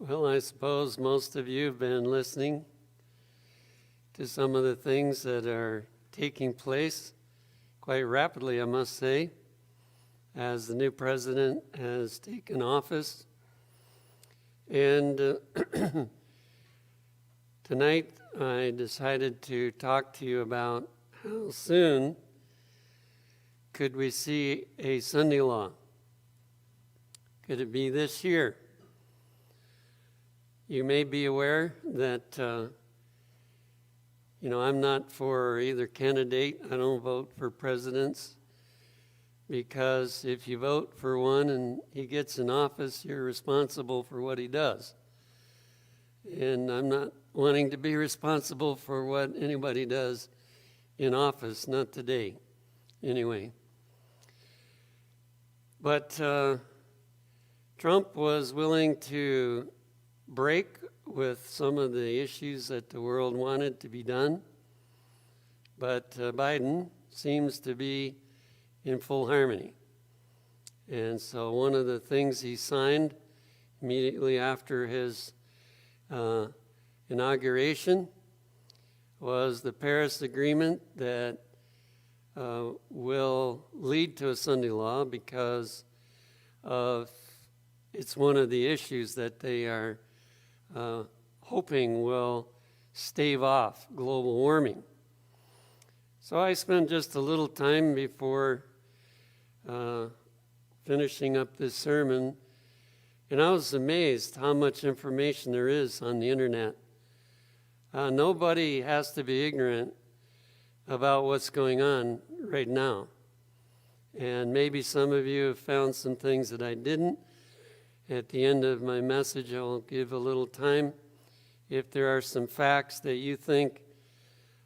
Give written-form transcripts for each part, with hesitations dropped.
Well, I suppose most of you have been listening to some of the things that are taking place quite rapidly, I must say, as the new president has taken office. And tonight I decided to talk to you about how soon could we see a Sunday law? Could it be this year? You may be aware that, I'm not for either candidate. I don't vote for presidents because if you vote for one and he gets in office, you're responsible for what he does. And I'm not wanting to be responsible for what anybody does in office, not today, anyway. But Trump was willing to break with some of the issues that the world wanted to be done, but Biden seems to be in full harmony. And so one of the things he signed immediately after his inauguration was the Paris Agreement that will lead to a Sunday law because it's one of the issues that they are hoping will stave off global warming. So I spent just a little time before finishing up this sermon, and I was amazed how much information there is on the internet. Nobody has to be ignorant about what's going on right now. And maybe some of you have found some things that I didn't. At the end of my message, I'll give a little time. If there are some facts that you think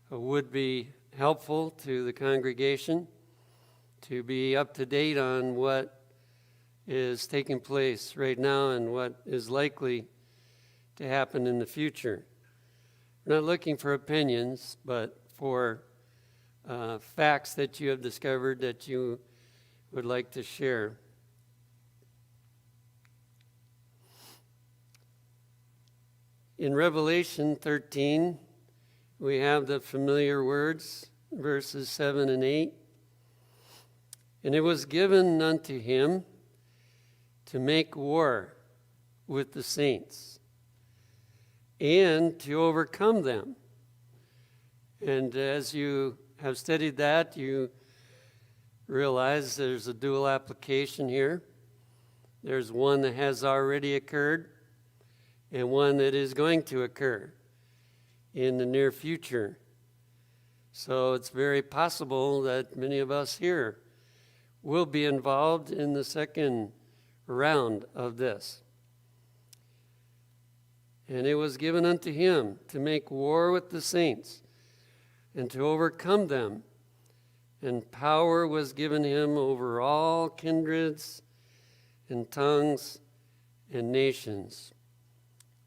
would be helpful to the congregation to be up to date on what is taking place right now and what is likely to happen in the future. We're not looking for opinions, but for facts that you have discovered that you would like to share. In Revelation 13, we have the familiar words, verses 7 and 8. And it was given unto him to make war with the saints and to overcome them. And as you have studied that, you realize there's a dual application here. There's one that has already occurred and one that is going to occur in the near future. So it's very possible that many of us here will be involved in the second round of this. And it was given unto him to make war with the saints and to overcome them. And power was given him over all kindreds and tongues and nations.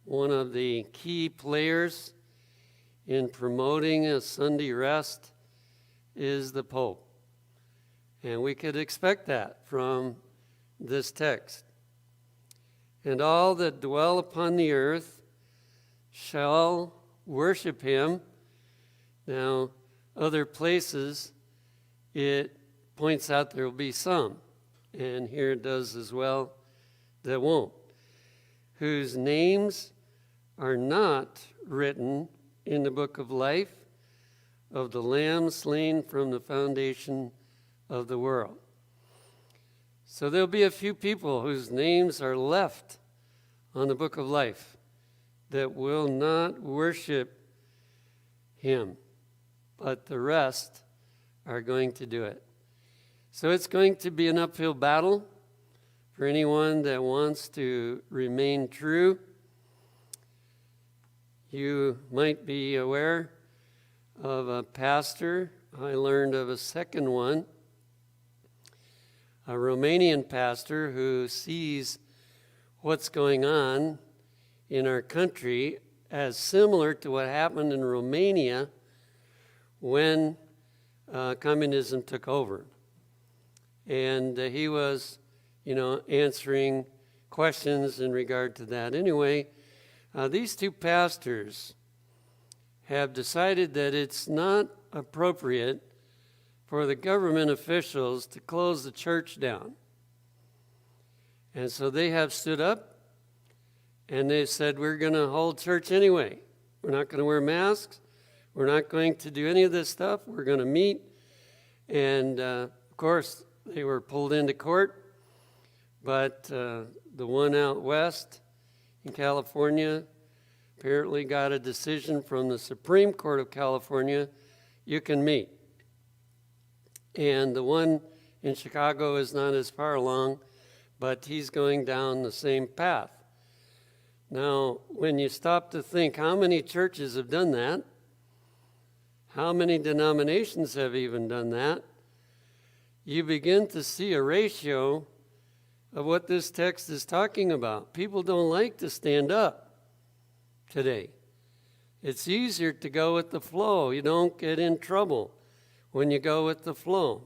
One of the key players in promoting a Sunday rest is the Pope. And we could expect that from this text. And all that dwell upon the earth shall worship him. Now, other places, it points out there will be some, and here it does as well, that won't, whose names are not written in the book of life of the Lamb slain from the foundation of the world. So there'll be a few people whose names are left on the book of life that will not worship him, but the rest are going to do it. So it's going to be an uphill battle for anyone that wants to remain true. You might be aware of a pastor. I learned of a second one, a Romanian pastor who sees what's going on in our country as similar to what happened in Romania when communism took over. And he was, answering questions in regard to that. Anyway, These two pastors have decided that it's not appropriate for the government officials to close the church down. And so they have stood up and they said, we're going to hold church anyway. We're not going to wear masks. We're not going to do any of this stuff. We're going to meet. And of course, they were pulled into court. But the one out west in California apparently got a decision from the Supreme Court of California, you can meet. And the one in Chicago is not as far along, but he's going down the same path. Now, when you stop to think how many churches have done that, how many denominations have even done that, you begin to see a ratio of what this text is talking about. People don't like to stand up today. It's easier to go with the flow. You don't get in trouble when you go with the flow.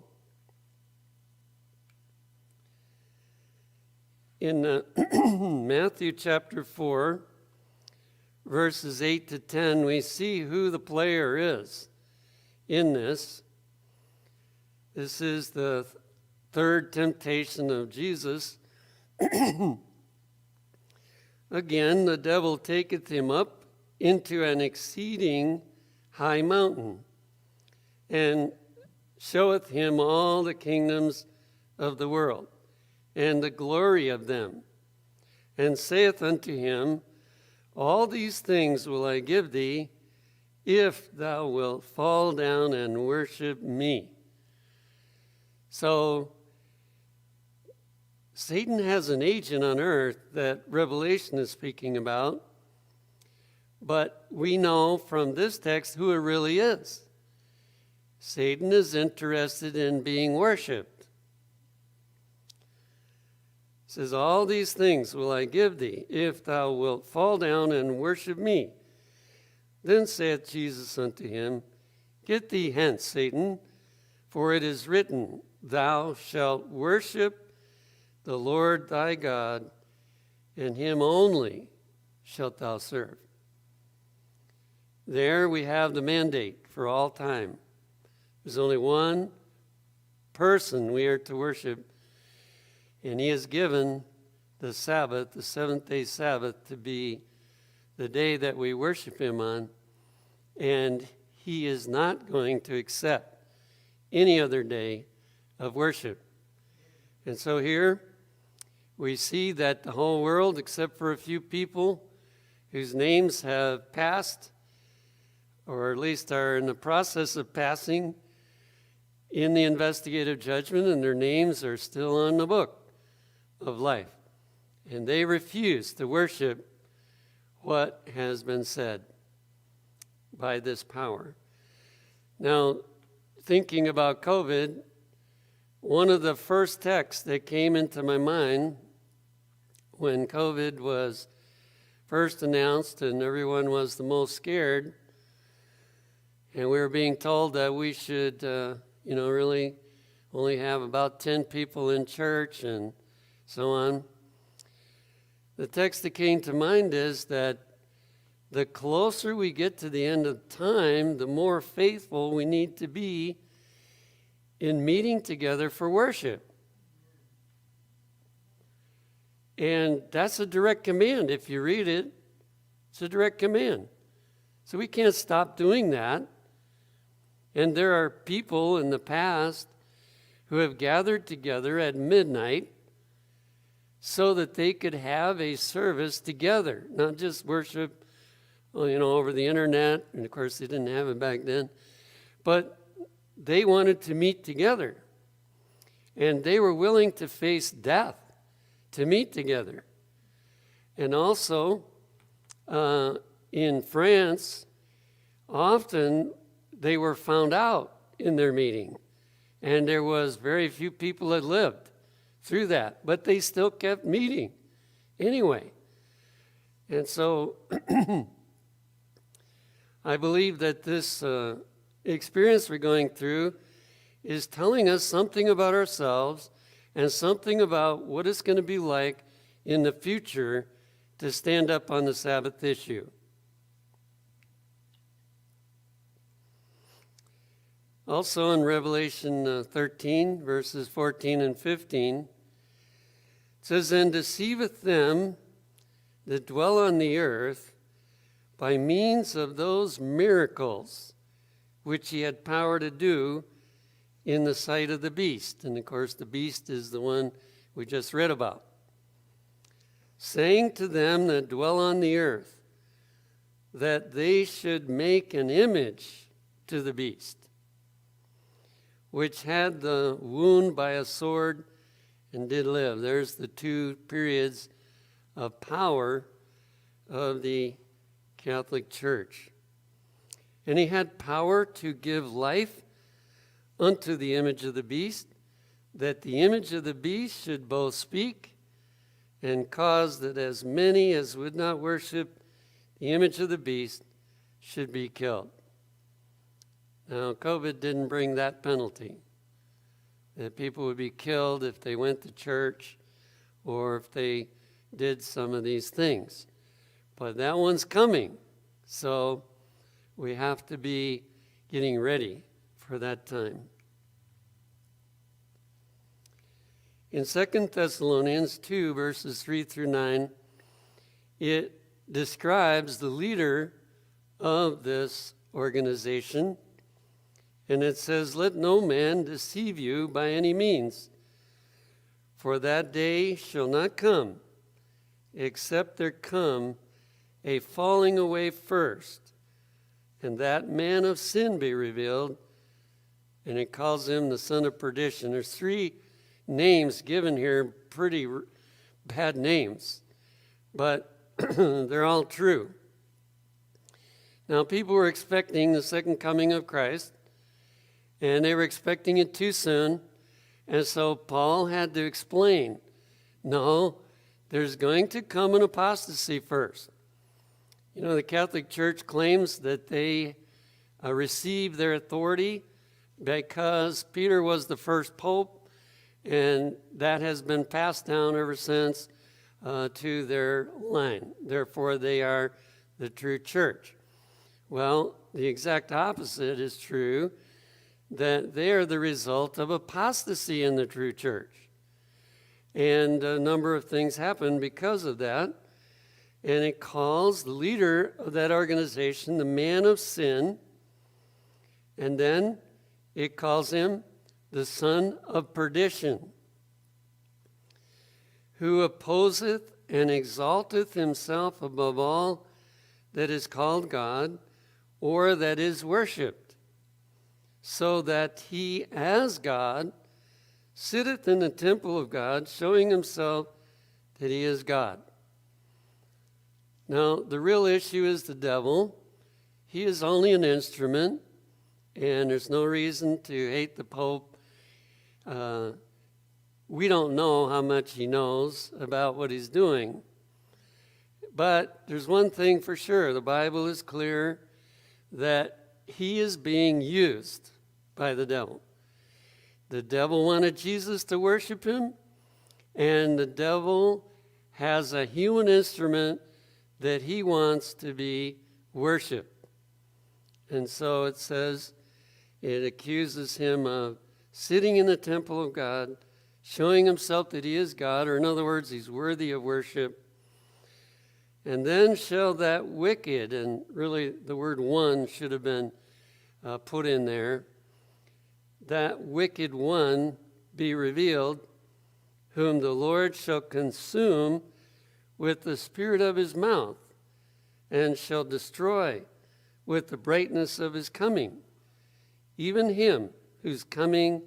In Matthew chapter 4, verses 8 to 10, we see who the player is in this. This is the third temptation of Jesus. Again, the devil taketh him up into an exceeding high mountain, and showeth him all the kingdoms of the world, and the glory of them, and saith unto him, all these things will I give thee, if thou wilt fall down and worship me. So, Satan has an agent on earth that Revelation is speaking about, but we know from this text who it really is. Satan is interested in being worshipped. It says, all these things will I give thee, if thou wilt fall down and worship me. Then saith Jesus unto him, get thee hence, Satan, for it is written, thou shalt worship the Lord thy God, and him only shalt thou serve. There we have the mandate for all time. There's only one person we are to worship, and he has given the Sabbath, the seventh-day Sabbath, to be the day that we worship him on, and he is not going to accept any other day of worship. And so here we see that the whole world, except for a few people whose names have passed, or at least are in the process of passing in the investigative judgment, and their names are still on the book of life. And they refuse to worship what has been said by this power. Now, thinking about COVID, one of the first texts that came into my mind when COVID was first announced and everyone was the most scared, and we were being told that we should, really only have about 10 people in church and so on. The text that came to mind is that the closer we get to the end of time, the more faithful we need to be in meeting together for worship. And that's a direct command. If you read it, it's a direct command. So we can't stop doing that. And there are people in the past who have gathered together at midnight so that they could have a service together, not just worship, over the internet. And of course, they didn't have it back then. But they wanted to meet together. And they were willing to face death to meet together. And also, in France, often they were found out in their meeting. And there was very few people that lived through that. But they still kept meeting anyway. And so I believe that this experience we're going through is telling us something about ourselves and something about what it's going to be like in the future to stand up on the Sabbath issue. Also in Revelation 13, verses 14 and 15, it says, "And deceiveth them that dwell on the earth by means of those miracles which he had power to do in the sight of the beast." And of course, the beast is the one we just read about. "Saying to them that dwell on the earth, that they should make an image to the beast, which had the wound by a sword and did live." There's the two periods of power of the Catholic Church. "And he had power to give life unto the image of the beast, that the image of the beast should both speak and cause that as many as would not worship the image of the beast should be killed." Now, COVID didn't bring that penalty, that people would be killed if they went to church or if they did some of these things. But that one's coming, so we have to be getting ready for that time. In 2 Thessalonians 2, verses 3 through 9, it describes the leader of this organization. And it says, "Let no man deceive you by any means, for that day shall not come, except there come a falling away first, and that man of sin be revealed." And it calls him the son of perdition. There's three names given here, pretty bad names, but they're all true. Now, people were expecting the second coming of Christ, and they were expecting it too soon. And so Paul had to explain, no, there's going to come an apostasy first. You know, the Catholic Church claims that they received their authority because Peter was the first pope, and that has been passed down ever since to their line. Therefore, they are the true church. Well, the exact opposite is true, that they are the result of apostasy in the true church. And a number of things happen because of that. And it calls the leader of that organization the man of sin. And then it calls him the son of perdition, who opposeth and exalteth himself above all that is called God or that is worshipped, so that he as God sitteth in the temple of God, showing himself that he is God. Now, the real issue is the devil. He is only an instrument, and there's no reason to hate the Pope. We don't know how much he knows about what he's doing. But there's one thing for sure. The Bible is clear that he is being used by the devil. The devil wanted Jesus to worship him, and the devil has a human instrument that he wants to be worshiped. And so it says, it accuses him of sitting in the temple of God, showing himself that he is God, or in other words, he's worthy of worship. And then shall that wicked, and really the word one should have been put in there, that wicked one be revealed, whom the Lord shall consume with the spirit of his mouth, and shall destroy with the brightness of his coming, even him whose coming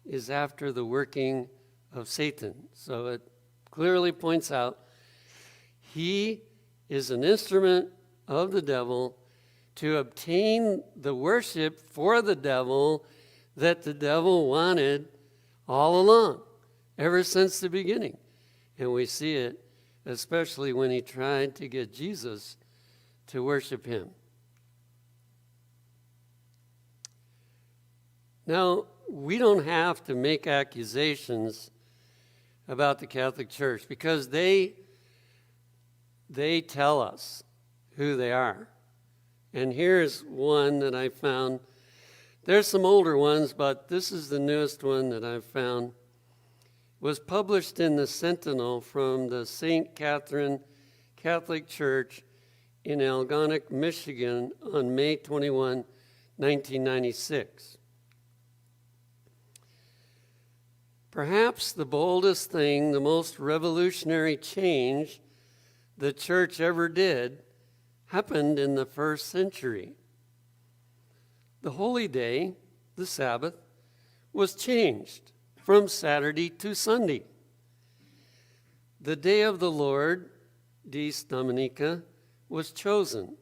is after the working of Satan. So it clearly points out he is an instrument of the devil to obtain the worship for the devil that the devil wanted all along, ever since the beginning. And we see it especially when he tried to get Jesus to worship him. Now, we don't have to make accusations about the Catholic Church because they they tell us who they are. And here's one that I found. There's some older ones, but this is the newest one that I've found. It was published in the Sentinel from the St. Catherine Catholic Church in Algonac, Michigan on May 21, 1996. Perhaps the boldest thing, the most revolutionary change the church ever did happened in the first century. The holy day, the Sabbath, was changed from Saturday to Sunday. The day of the Lord, Dies Dominica, was chosen,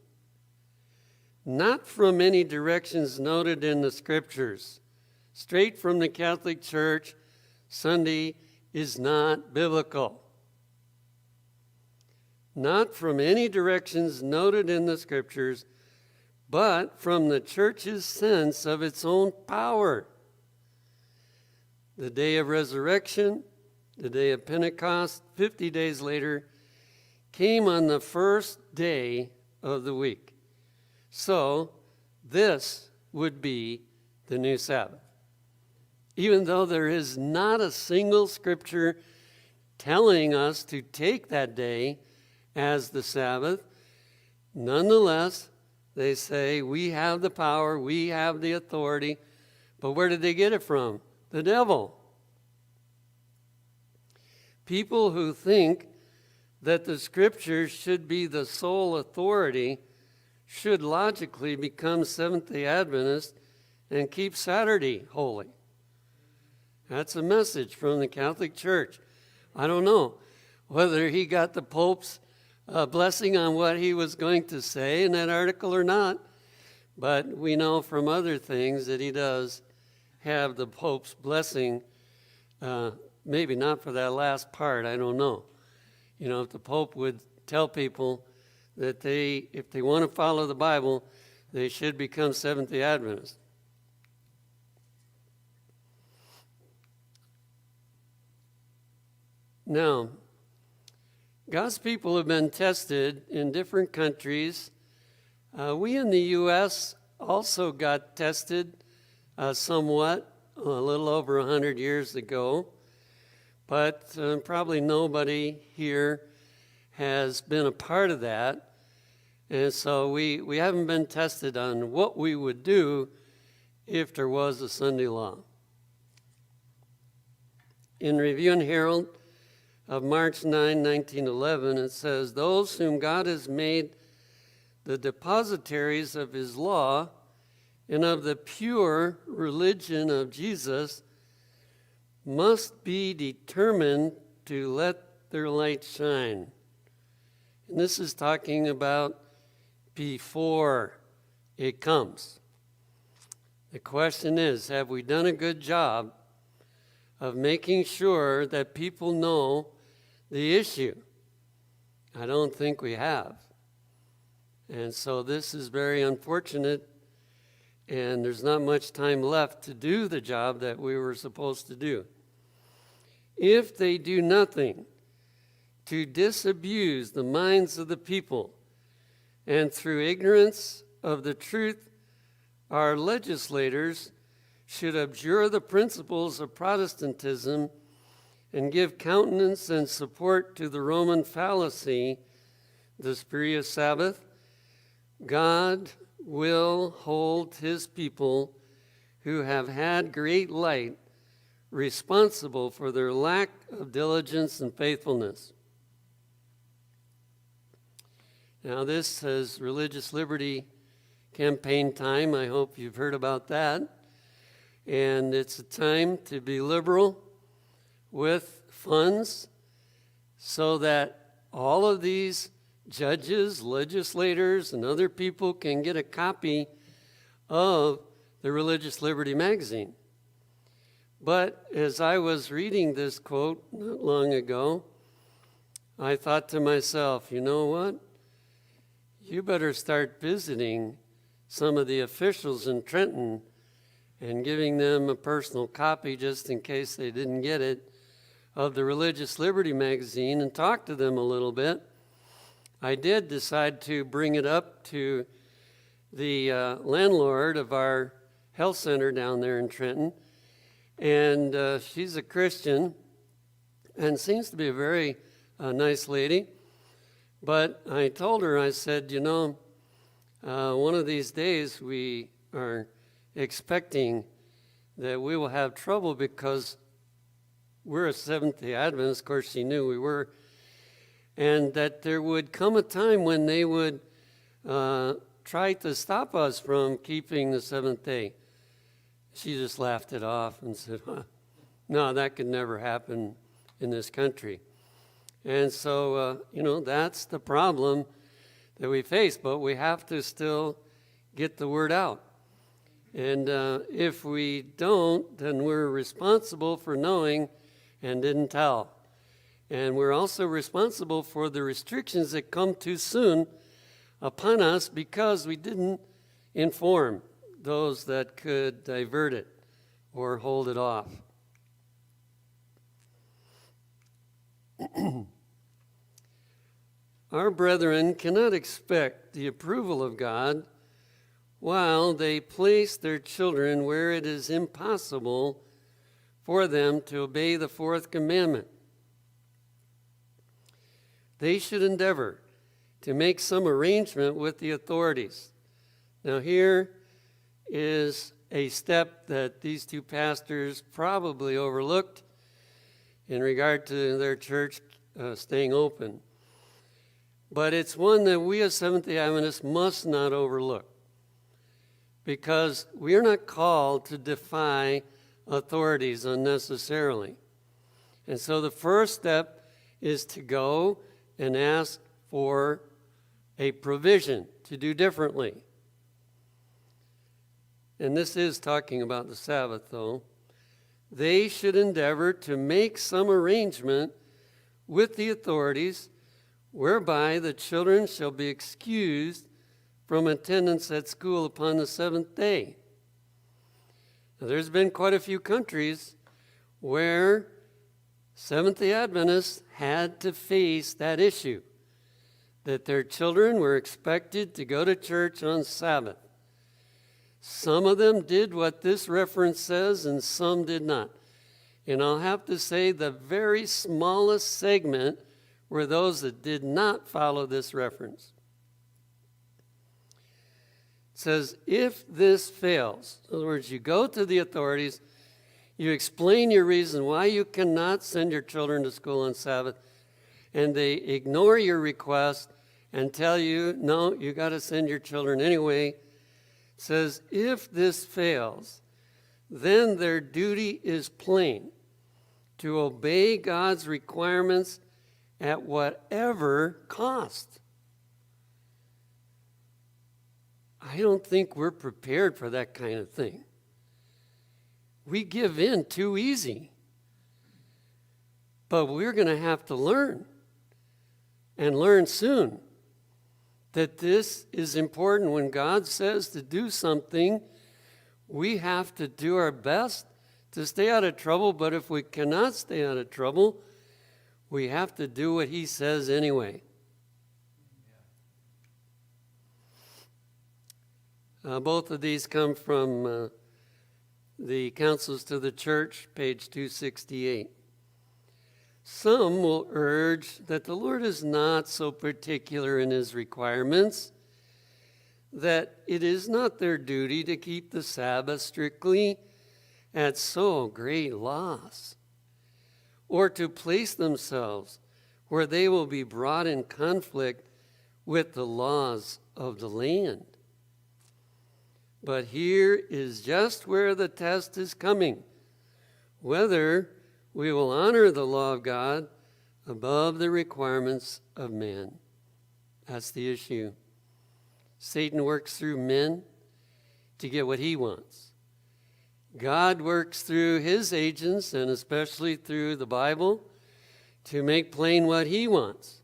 not from any directions noted in the scriptures. Straight from the Catholic Church, Sunday is not biblical. Not from any directions noted in the scriptures, but from the church's sense of its own power. The day of resurrection, the day of Pentecost, 50 days later, came on the first day of the week. So this would be the new Sabbath. Even though there is not a single scripture telling us to take that day as the Sabbath, nonetheless, they say we have the power, we have the authority. But where did they get it from? The devil. People who think that the scriptures should be the sole authority should logically become Seventh-day Adventists and keep Saturday holy. That's a message from the Catholic Church. I don't know whether he got the Pope's blessing on what he was going to say in that article or not, but we know from other things that he does have the Pope's blessing, maybe not for that last part, I don't know. You know, if the Pope would tell people that if they want to follow the Bible, they should become Seventh-day Adventists. Now, God's people have been tested in different countries. We in the U.S. also got tested somewhat a little over 100 years ago, but probably nobody here has been a part of that. And so we haven't been tested on what we would do if there was a Sunday law. In Review and Herald of March 9, 1911, it says, "Those whom God has made the depositaries of his law and of the pure religion of Jesus must be determined to let their light shine." And this is talking about before it comes. The question is, have we done a good job of making sure that people know the issue? I don't think we have. And so this is very unfortunate, and there's not much time left to do the job that we were supposed to do. If they do nothing to disabuse the minds of the people, and through ignorance of the truth, our legislators should abjure the principles of Protestantism and give countenance and support to the Roman fallacy, the spurious Sabbath, God will hold his people who have had great light responsible for their lack of diligence and faithfulness. Now, this is religious liberty campaign time. I hope you've heard about that. And it's a time to be liberal with funds so that all of these judges, legislators, and other people can get a copy of the Religious Liberty magazine. But as I was reading this quote not long ago, I thought to myself, you know what? You better start visiting some of the officials in Trenton and giving them a personal copy just in case they didn't get it of the Religious Liberty magazine and talk to them a little bit I did decide to bring it up to the landlord of our health center down there in Trenton. And she's a Christian and seems to be a very nice lady. But I told her, I said, one of these days we are expecting that we will have trouble because we're a Seventh-day Adventist. Of course, she knew we were. And that there would come a time when they would try to stop us from keeping the seventh day. She just laughed it off and said, no, that could never happen in this country. And so, that's the problem that we face, but we have to still get the word out. And if we don't, then we're responsible for knowing and didn't tell. And we're also responsible for the restrictions that come too soon upon us because we didn't inform those that could divert it or hold it off. Our brethren cannot expect the approval of God while they place their children where it is impossible for them to obey the fourth commandment. They should endeavor to make some arrangement with the authorities. Now here is a step that these two pastors probably overlooked in regard to their church staying open. But it's one that we as Seventh-day Adventists must not overlook, because we are not called to defy authorities unnecessarily. And so the first step is to go and ask for a provision to do differently. And this is talking about the Sabbath, though. They should endeavor to make some arrangement with the authorities whereby the children shall be excused from attendance at school upon the seventh day. Now, there's been quite a few countries where Seventh-day Adventists had to face that issue, that their children were expected to go to church on Sabbath. Some of them did what this reference says, and some did not. And I'll have to say the very smallest segment were those that did not follow this reference. It says, if this fails, in other words, you go to the authorities, you explain your reason why you cannot send your children to school on Sabbath, and they ignore your request and tell you, no, you got to send your children anyway. It says, if this fails, then their duty is plain, to obey God's requirements at whatever cost. I don't think we're prepared for that kind of thing. We give in too easy. But we're going to have to learn, and learn soon, that this is important. When God says to do something, we have to do our best to stay out of trouble. But if we cannot stay out of trouble, we have to do what he says anyway. Both of these come from the Counsels to the Church, page 268. Some will urge that the Lord is not so particular in his requirements, that it is not their duty to keep the Sabbath strictly at so great loss, or to place themselves where they will be brought in conflict with the laws of the land. But here is just where the test is coming, whether we will honor the law of God above the requirements of man. That's the issue. Satan works through men to get what he wants. God works through his agents, and especially through the Bible, to make plain what he wants.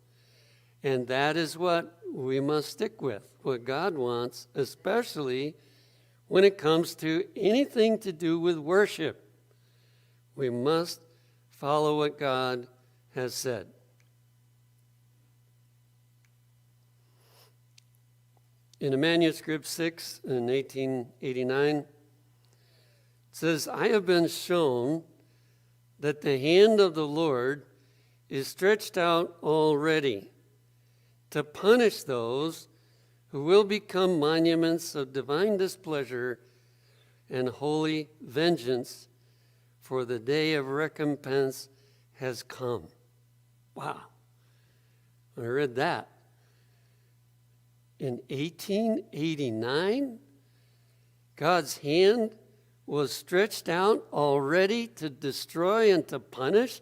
And that is what we must stick with, what God wants, especially when it comes to anything to do with worship. We must follow what God has said. in a manuscript 6 in 1889, it says, "I have been shown that the hand of the Lord is stretched out already to punish those who will become monuments of divine displeasure and holy vengeance, for the day of recompense has come." Wow. When I read that in 1889, God's hand was stretched out already to destroy and to punish,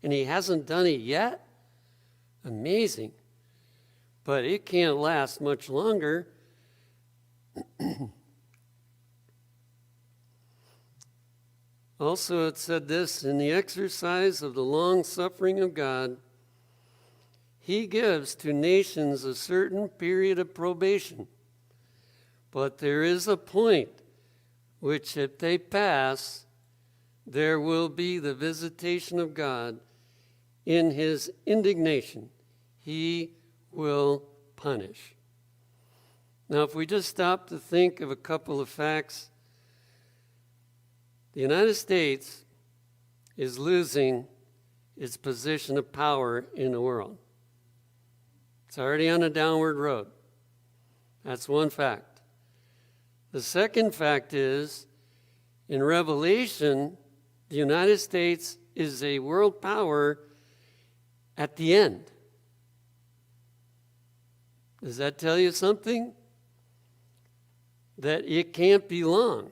and he hasn't done it yet? Amazing. But it can't last much longer. Also, it said this, "In the exercise of the long suffering of God, he gives to nations a certain period of probation. But there is a point which, if they pass, there will be the visitation of God. In his indignation, he will punish." Now, if we just stop to think of a couple of facts, the United States is losing its position of power in the world. It's already on a downward road. That's one fact. The second fact is, in Revelation, the United States is a world power at the end. Does that tell you something? That it can't be long,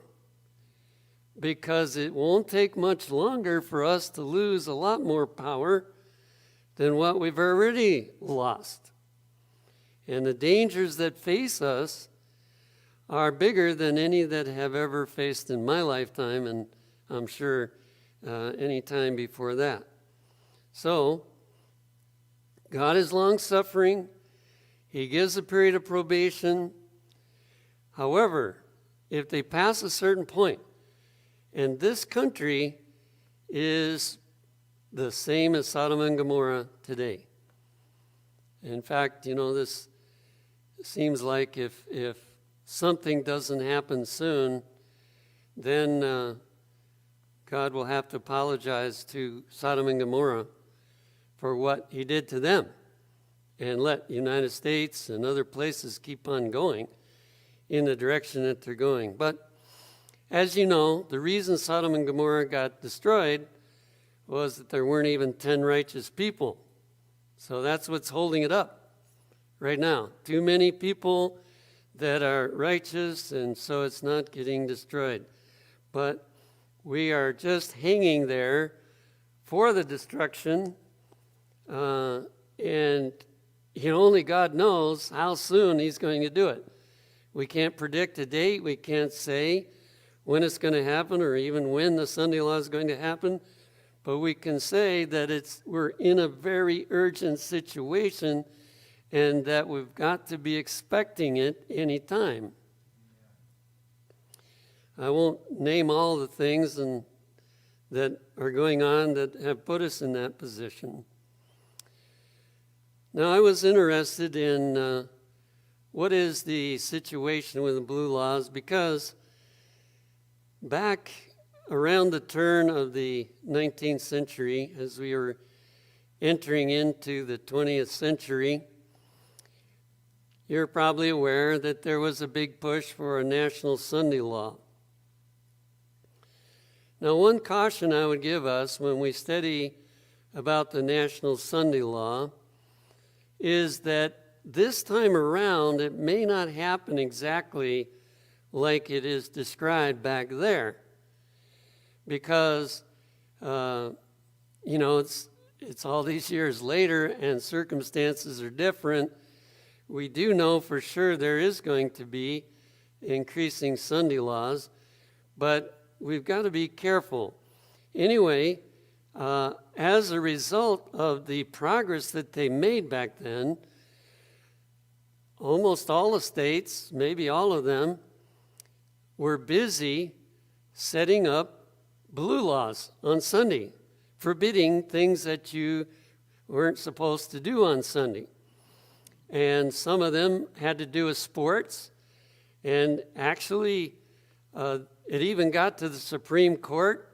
because it won't take much longer for us to lose a lot more power than what we've already lost. And the dangers that face us are bigger than any that have ever faced in my lifetime, and I'm sure any time before that. So, God is long-suffering. He gives a period of probation. However, if they pass a certain point, and this country is the same as Sodom and Gomorrah today. In fact, this seems like if something doesn't happen soon, then God will have to apologize to Sodom and Gomorrah for what he did to them, and let the United States and other places keep on going in the direction that they're going. But as you know, the reason Sodom and Gomorrah got destroyed was that there weren't even 10 righteous people. So that's what's holding it up right now. Too many people that are righteous, and so it's not getting destroyed. But we are just hanging there for the destruction, and only God knows how soon he's going to do it. We can't predict a date. We can't say when it's going to happen, or even when the Sunday law is going to happen. But we can say that we're in a very urgent situation, and that we've got to be expecting it any time. I won't name all the things that are going on that have put us in that position. Now, I was interested in what is the situation with the blue laws, because back around the turn of the 19th century, as we were entering into the 20th century, you're probably aware that there was a big push for a national Sunday law. Now, one caution I would give us when we study about the national Sunday law is that this time around it may not happen exactly like it is described back there, because it's all these years later and circumstances are different. We do know for sure there is going to be increasing Sunday laws, but we've got to be careful. Anyway, as a result of the progress that they made back then, almost all the states, maybe all of them, were busy setting up blue laws on Sunday, forbidding things that you weren't supposed to do on Sunday. and some of them had to do with sports. And actually, it even got to the Supreme Court,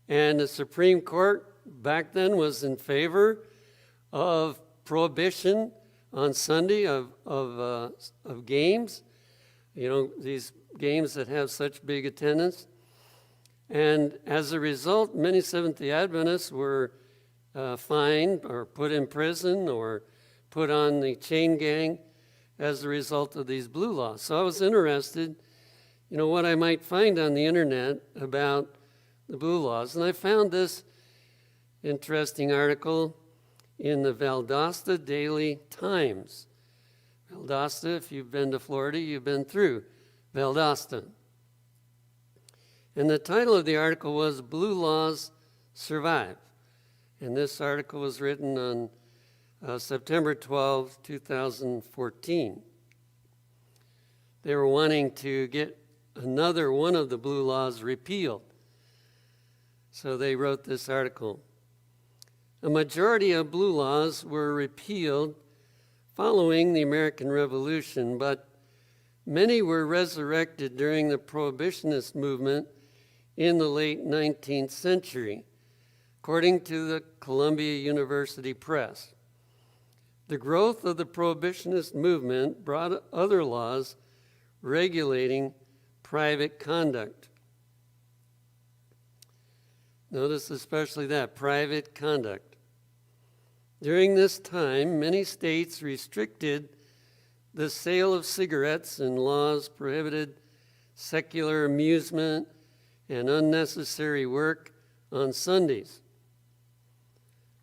and the Supreme Court back then was in favor of prohibition on Sunday of games, these games that have such big attendance. And as a result, many Seventh-day Adventists were fined or put in prison or put on the chain gang as a result of these blue laws. So I was interested, what I might find on the internet about the blue laws. And I found this interesting article in the Valdosta Daily Times. Valdosta, if you've been to Florida, you've been through Valdosta. And the title of the article was Blue Laws Survive. And this article was written on September 12, 2014. They were wanting to get another one of the blue laws repealed. So they wrote this article. A majority of blue laws were repealed following the American Revolution, but many were resurrected during the Prohibitionist movement in the late 19th century, according to the Columbia University Press. The growth of the Prohibitionist movement brought other laws regulating private conduct. Notice especially that, private conduct. During this time, many states restricted the sale of cigarettes, and laws prohibited secular amusement and unnecessary work on Sundays.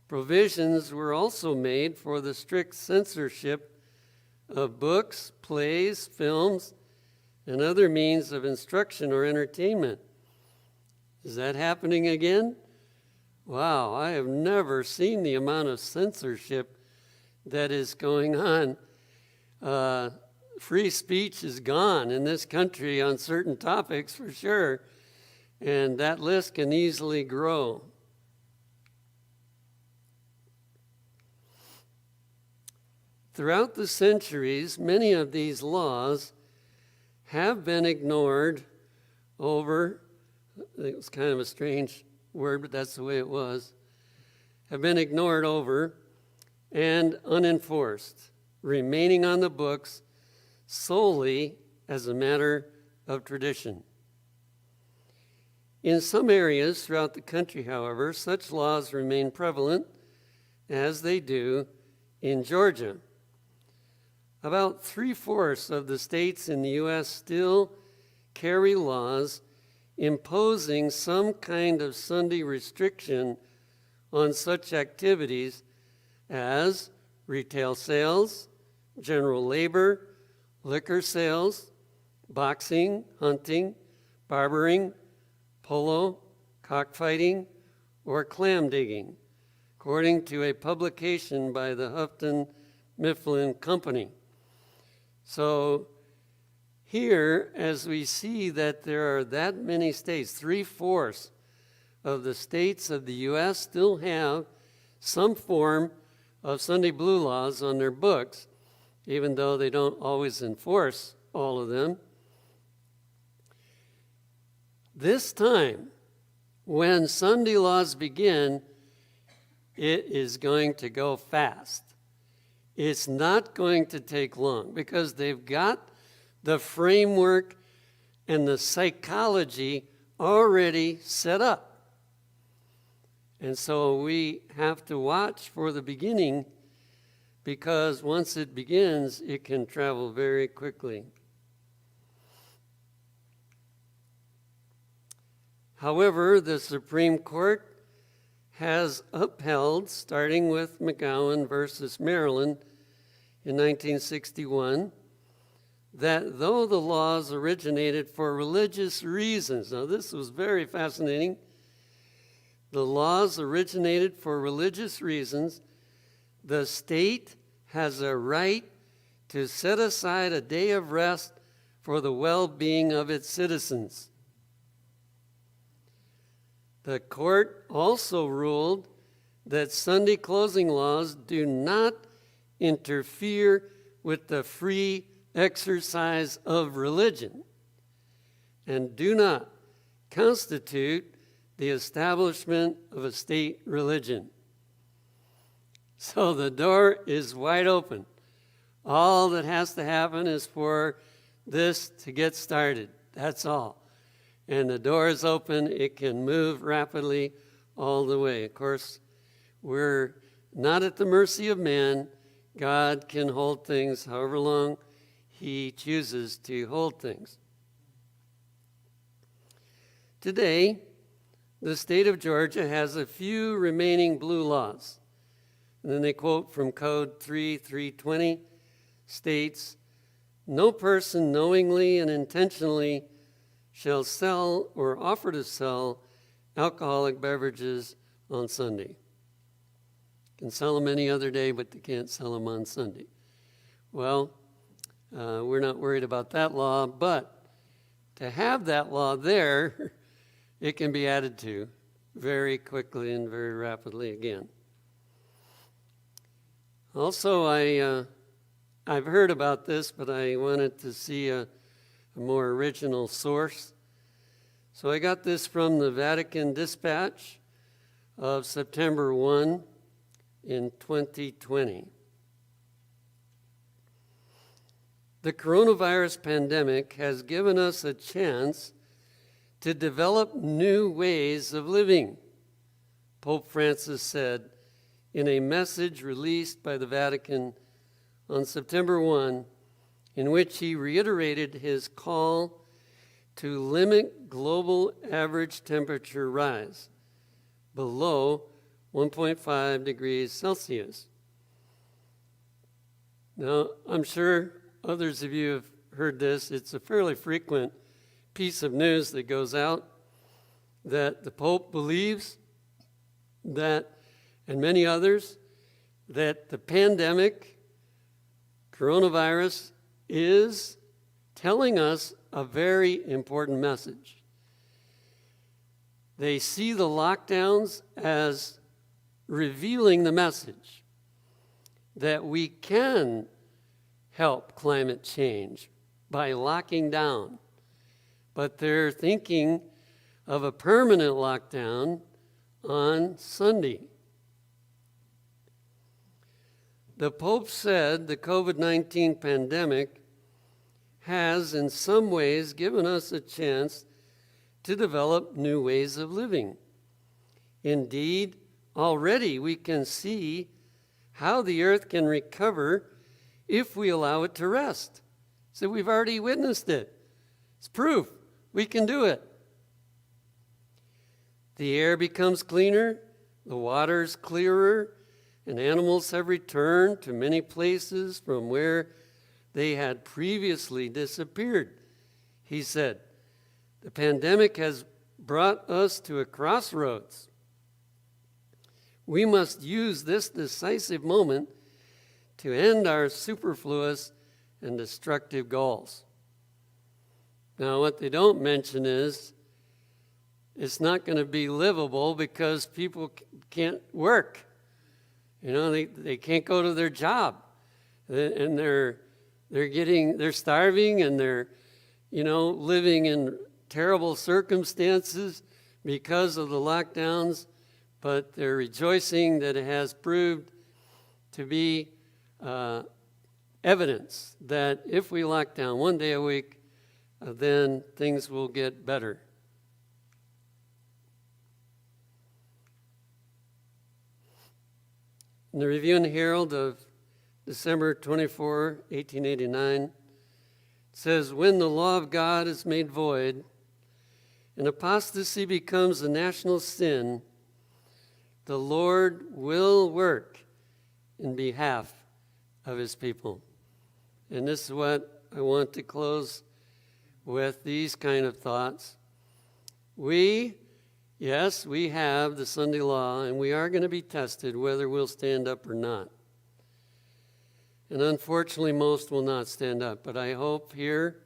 Provisions were also made for the strict censorship of books, plays, films, and other means of instruction or entertainment. Is that happening again? Wow, I have never seen the amount of censorship that is going on. Free speech is gone in this country on certain topics for sure, and that list can easily grow. Throughout the centuries, many of these laws have been ignored over, it was kind of a strange word, but that's the way it was, have been ignored over and unenforced, remaining on the books solely as a matter of tradition. In some areas throughout the country, however, such laws remain prevalent, as they do in Georgia. About 3/4 of the states in the U.S. still carry laws imposing some kind of Sunday restriction on such activities as retail sales, general labor, liquor sales, boxing, hunting, barbering, polo, cockfighting, or clam digging, according to a publication by the Houghton Mifflin Company. So here, as we see that there are that many states, 3/4 of the states of the U.S. still have some form of Sunday blue laws on their books, even though they don't always enforce all of them. This time, when Sunday laws begin, it is going to go fast. It's not going to take long because they've got the framework and the psychology already set up. And so we have to watch for the beginning, because once it begins, it can travel very quickly. However, the Supreme Court has upheld, starting with McGowan versus Maryland in 1961, that though the laws originated for religious reasons, now this was very fascinating, the laws originated for religious reasons, the state has a right to set aside a day of rest for the well-being of its citizens. The court also ruled that Sunday closing laws do not interfere with the free exercise of religion and do not constitute the establishment of a state religion. So the door is wide open. All that has to happen is for this to get started. That's all. And the door is open. It can move rapidly all the way. Of course, we're not at the mercy of man. God can hold things however long he chooses to hold things. Today, the state of Georgia has a few remaining blue laws. And then they quote from Code 3:320 states, "No person knowingly and intentionally shall sell or offer to sell alcoholic beverages on Sunday." Can sell them any other day, but they can't sell them on Sunday. Well, we're not worried about that law, but to have that law there, it can be added to very quickly and very rapidly again. Also, I've heard about this, but I wanted to see a more original source. So I got this from the Vatican Dispatch of September 1 in 2020. The coronavirus pandemic has given us a chance to develop new ways of living, Pope Francis said in a message released by the Vatican on September 1, in which he reiterated his call to limit global average temperature rise below 1.5 degrees Celsius. Now, I'm sure others of you have heard this. It's a fairly frequent piece of news that goes out that the Pope believes that, and many others, that the pandemic, coronavirus, is telling us a very important message. They see the lockdowns as revealing the message that we can help climate change by locking down, but they're thinking of a permanent lockdown on Sunday. The Pope said the COVID-19 pandemic has in some ways given us a chance to develop new ways of living. Indeed, already we can see how the earth can recover if we allow it to rest. So we've already witnessed it. It's proof we can do it. The air becomes cleaner, the water's clearer, and animals have returned to many places from where they had previously disappeared. He said, the pandemic has brought us to a crossroads. We must use this decisive moment to end our superfluous and destructive goals. Now, what they don't mention is it's not going to be livable because people can't work. You know, they can't go to their job, and they're starving, and they're, living in terrible circumstances because of the lockdowns, but they're rejoicing that it has proved to be evidence that if we lock down one day a week, then things will get better. In the Review and Herald of December 24, 1889, it says, when the law of God is made void and apostasy becomes a national sin, the Lord will work in behalf of his people. And this is what I want to close with, these kind of thoughts. Yes, we have the Sunday law, and we are going to be tested whether we'll stand up or not. And unfortunately, most will not stand up. But I hope here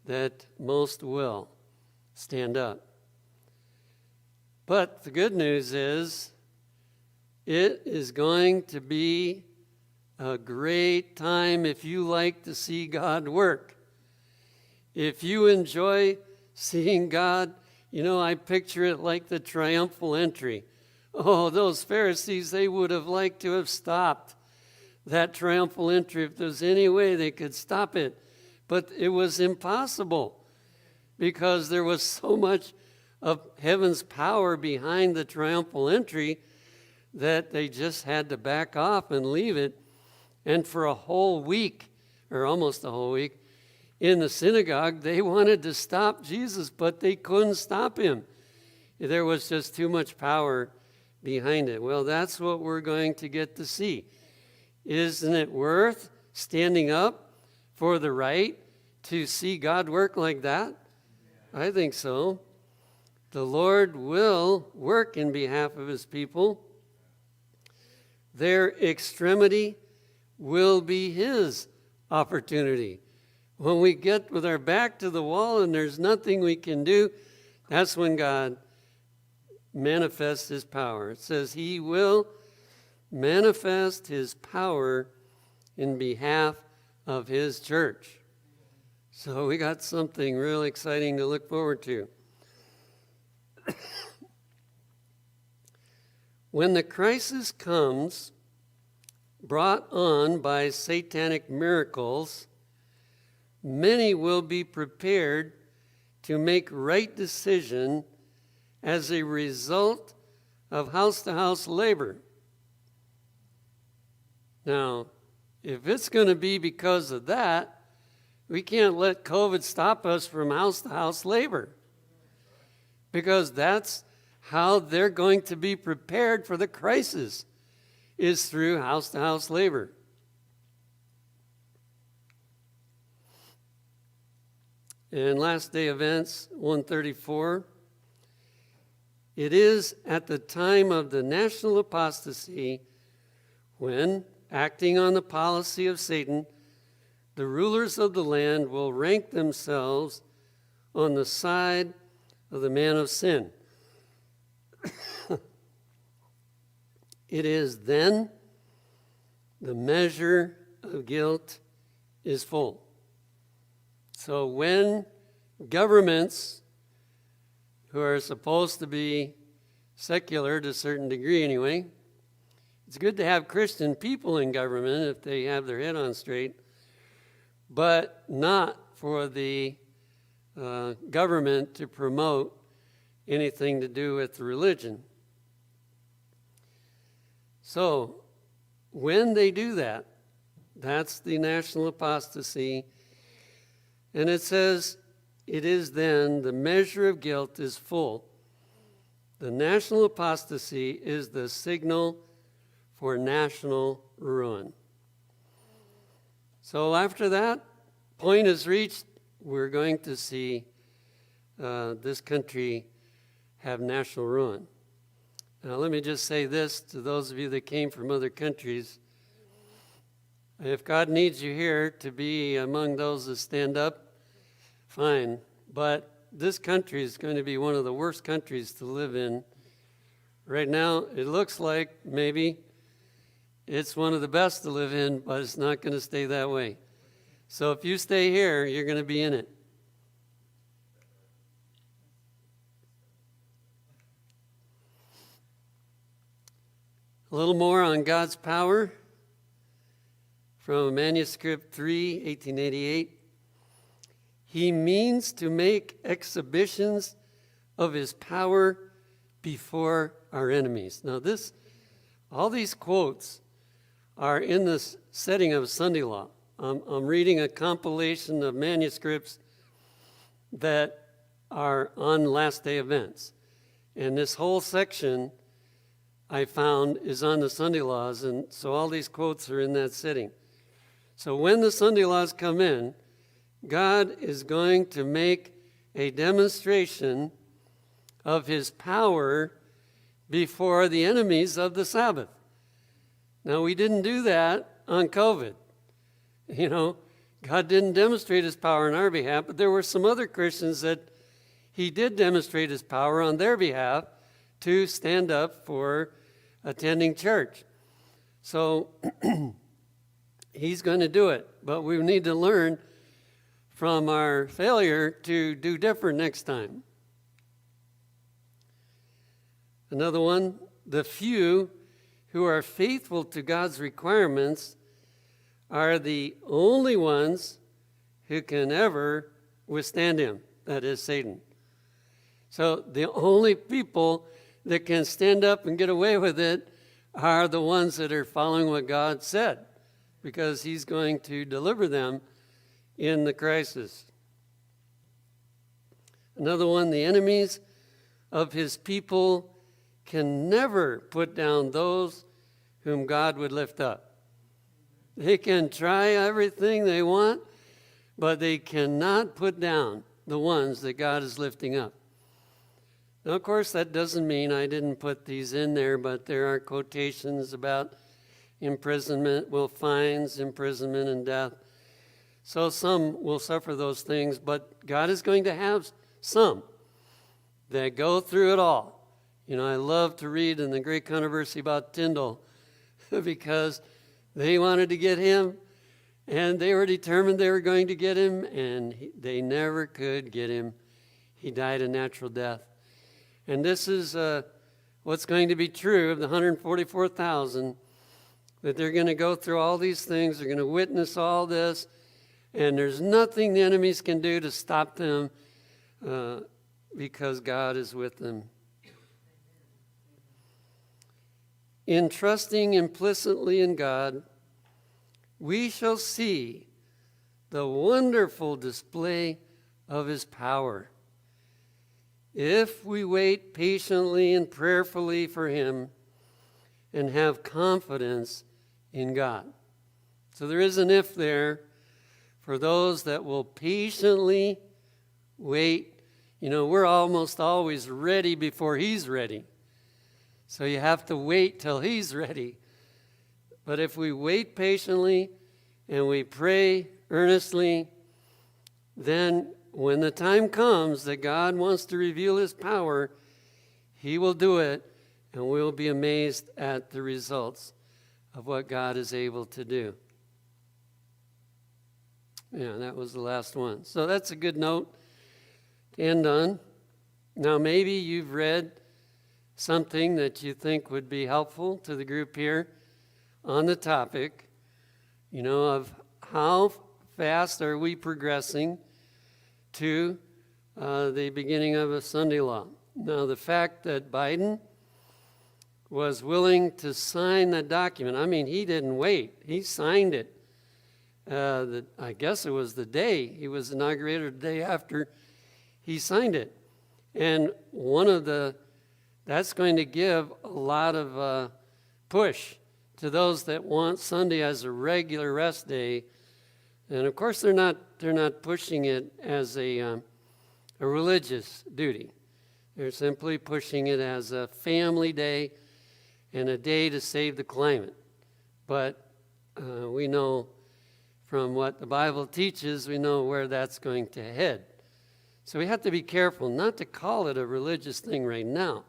that most will stand up. But the good news is, it is going to be a great time if you like to see God work. If you enjoy seeing God, I picture it like the triumphal entry. Oh, those Pharisees, they would have liked to have stopped that triumphal entry if there's any way they could stop it. But it was impossible because there was so much of heaven's power behind the triumphal entry that they just had to back off and leave it. And for a whole week, or almost a whole week, in the synagogue, they wanted to stop Jesus, but they couldn't stop him. There was just too much power behind it. Well, that's what we're going to get to see. Isn't it worth standing up for the right to see God work like that? I think so. The Lord will work in behalf of his people. Their extremity will be his opportunity. When we get with our back to the wall and there's nothing we can do, that's when God manifests his power. It says he will manifest his power in behalf of his church. So we got something real exciting to look forward to. When the crisis comes, brought on by satanic miracles, many will be prepared to make right decision as a result of house-to-house labor. Now, if it's going to be because of that, we can't let COVID stop us from house-to-house labor, because that's how they're going to be prepared for the crisis, is through house-to-house labor. In Last Day Events 134, it is at the time of the national apostasy when, acting on the policy of Satan, the rulers of the land will rank themselves on the side of the man of sin. It is then the measure of guilt is full. So when governments, who are supposed to be secular to a certain degree anyway, it's good to have Christian people in government if they have their head on straight, but not for the government to promote anything to do with religion. So when they do that, that's the national apostasy. And it says, it is then the measure of guilt is full. The national apostasy is the signal for national ruin. So after that point is reached, we're going to see this country have national ruin. Now let me just say this to those of you that came from other countries. If God needs you here to be among those that stand up, fine. But this country is going to be one of the worst countries to live in. Right now, it looks like maybe it's one of the best to live in, but it's not going to stay that way. So if you stay here, you're going to be in it. A little more on God's power from manuscript 3, 1888. He means to make exhibitions of his power before our enemies. Now all these quotes are in the setting of Sunday law. I'm reading a compilation of manuscripts that are on last day events. And this whole section I found is on the Sunday laws, and so all these quotes are in that setting. So when the Sunday laws come in, God is going to make a demonstration of his power before the enemies of the Sabbath. Now, we didn't do that on COVID. God didn't demonstrate his power on our behalf, but there were some other Christians that he did demonstrate his power on their behalf to stand up for attending church. So he's going to do it. But we need to learn from our failure to do different next time. Another one, the few who are faithful to God's requirements are the only ones who can ever withstand him, that is Satan. So the only people that can stand up and get away with it are the ones that are following what God said, because he's going to deliver them in the crisis. Another one, the enemies of his people can never put down those whom God would lift up. They can try everything they want, but they cannot put down the ones that God is lifting up. Now, of course, that doesn't mean I didn't put these in there, but there are quotations about imprisonment, fines, imprisonment, and death. So some will suffer those things, but God is going to have some that go through it all. You know, I love to read in the Great Controversy about Tyndale because they wanted to get him, and they were determined they were going to get him, and they never could get him. He died a natural death. And this is what's going to be true of the 144,000, that they're going to go through all these things, they're going to witness all this, and there's nothing the enemies can do to stop them because God is with them. In trusting implicitly in God, we shall see the wonderful display of his power. If we wait patiently and prayerfully for him and have confidence in God. So there is an if there for those that will patiently wait. You know, we're almost always ready before he's ready. So you have to wait till he's ready. But if we wait patiently and we pray earnestly, then when the time comes that God wants to reveal his power, he will do it, and we'll be amazed at the results of what God is able to do. Yeah, that was the last one. So that's a good note to end on. Now, maybe you've read something that you think would be helpful to the group here on the topic, you know, of how fast are we progressing to the beginning of a Sunday law. Now, the fact that Biden was willing to sign that document, I mean, he didn't wait. He signed it. I guess it was the day he was inaugurated, the day after he signed it. And that's going to give a lot of push to those that want Sunday as a regular rest day. And of course, they're not pushing it as a religious duty. They're simply pushing it as a family day and a day to save the climate. But we know from what the Bible teaches, we know where that's going to head. So we have to be careful not to call it a religious thing right now,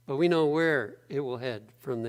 but we know where it will head from there.